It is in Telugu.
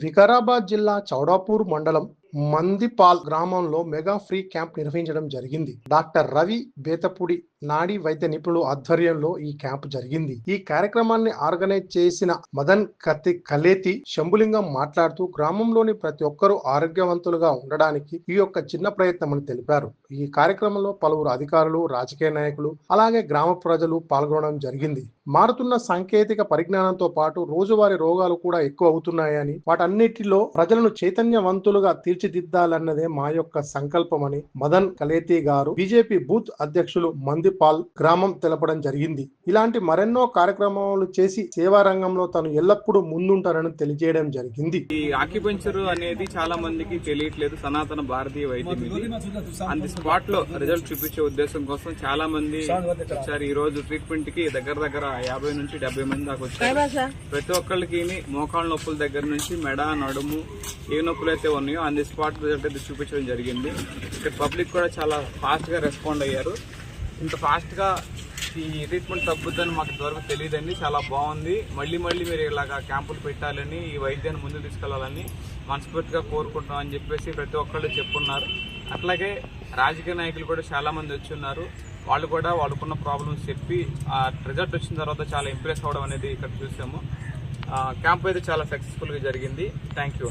వికారాబాద్ జిల్లా చౌడాపూర్ మండలం మందిపాల్ గ్రామంలో మెగా ఫ్రీ క్యాంప్ నిర్వహించడం జరిగింది. డాక్టర్ రవి బేతపుడి నాడీ వైద్య నిపుణులు ఆధ్వర్యంలో ఈ క్యాంప్ జరిగింది. ఈ కార్యక్రమాన్ని ఆర్గనైజ్ చేసిన మదన్ కలేతి శంభులింగం మాట్లాడుతూ గ్రామంలోని ప్రతి ఒక్కరూ ఆరోగ్యవంతులుగా ఉండడానికి ఈ యొక్క చిన్న ప్రయత్నం అని తెలిపారు. ఈ కార్యక్రమంలో పలువురు అధికారులు, రాజకీయ నాయకులు, అలాగే గ్రామ ప్రజలు పాల్గొనడం జరిగింది. మారుతున్న సాంకేతిక పరిజ్ఞానంతో పాటు రోజువారీ రోగాలు కూడా ఎక్కువ అవుతున్నాయని, వాటన్నిటిలో ప్రజలను చైతన్యవంతులుగా తీర్చిదిద్దాలన్నదే మా యొక్క సంకల్పమని మదన్ కలేతి గారు, బీజేపీ బూత్ అధ్యక్షులు మందిపాల్ గ్రామం తెలపడం జరిగింది. ఇలాంటి మరెన్నో కార్యక్రమాలు చేసి సేవా రంగంలో తను ఎల్లప్పుడూ ముందుంటారని తెలియజేయడం జరిగింది. ఈ ఆక్యుపెంచర్ అనేది చాలా మందికి తెలియట్లేదు. సనాతన భారతీయ వైద్యం ఇది. ఆన్ ది స్పాట్ లో రిజల్ట్ చూపించే ఉద్దేశం కోసం చాలా మంది వచ్చారు. ఈ రోజు ట్రీట్మెంట్ కి దగ్గర 50 నుంచి 70 మంది దాకా వచ్చారు. ప్రతి ఒక్కళ్ళకి మోకాళ్ళ నొప్పుల దగ్గర నుంచి మెడ, నడుము ఏ నొప్పులు అయితే ఉన్నాయో ఆన్ ది స్పాట్ రిజల్ట్ అయితే చూపించడం జరిగింది. ఇక్కడ పబ్లిక్ కూడా చాలా ఫాస్ట్ గా రెస్పాండ్ అయ్యారు. ఇంత ఫాస్ట్ గా ఈ ట్రీట్మెంట్ తగ్గుతుందని మాకు ఇంతవరకు తెలియదండి. చాలా బాగుంది. మళ్ళీ మీరు ఇలాగా క్యాంపులు పెట్టాలని, ఈ వైద్యాన్ని ముందుకు తీసుకెళ్లాలని మనస్ఫూర్తిగా కోరుకుంటాం అని చెప్పేసి ప్రతి ఒక్కళ్ళు చెప్పున్నారు. అట్లాగే రాజకీయ నాయకులు కూడా చాలా మంది వచ్చి ఉన్నారు. వాళ్ళు కూడా వాళ్ళకున్న ప్రాబ్లమ్స్ చెప్పి ఆ రిజల్ట్ వచ్చిన తర్వాత చాలా ఇంప్రెస్ అవ్వడం అనేది ఇక్కడ చూసాము. క్యాంప్ అయితే చాలా సక్సెస్ఫుల్గా జరిగింది. Thank you.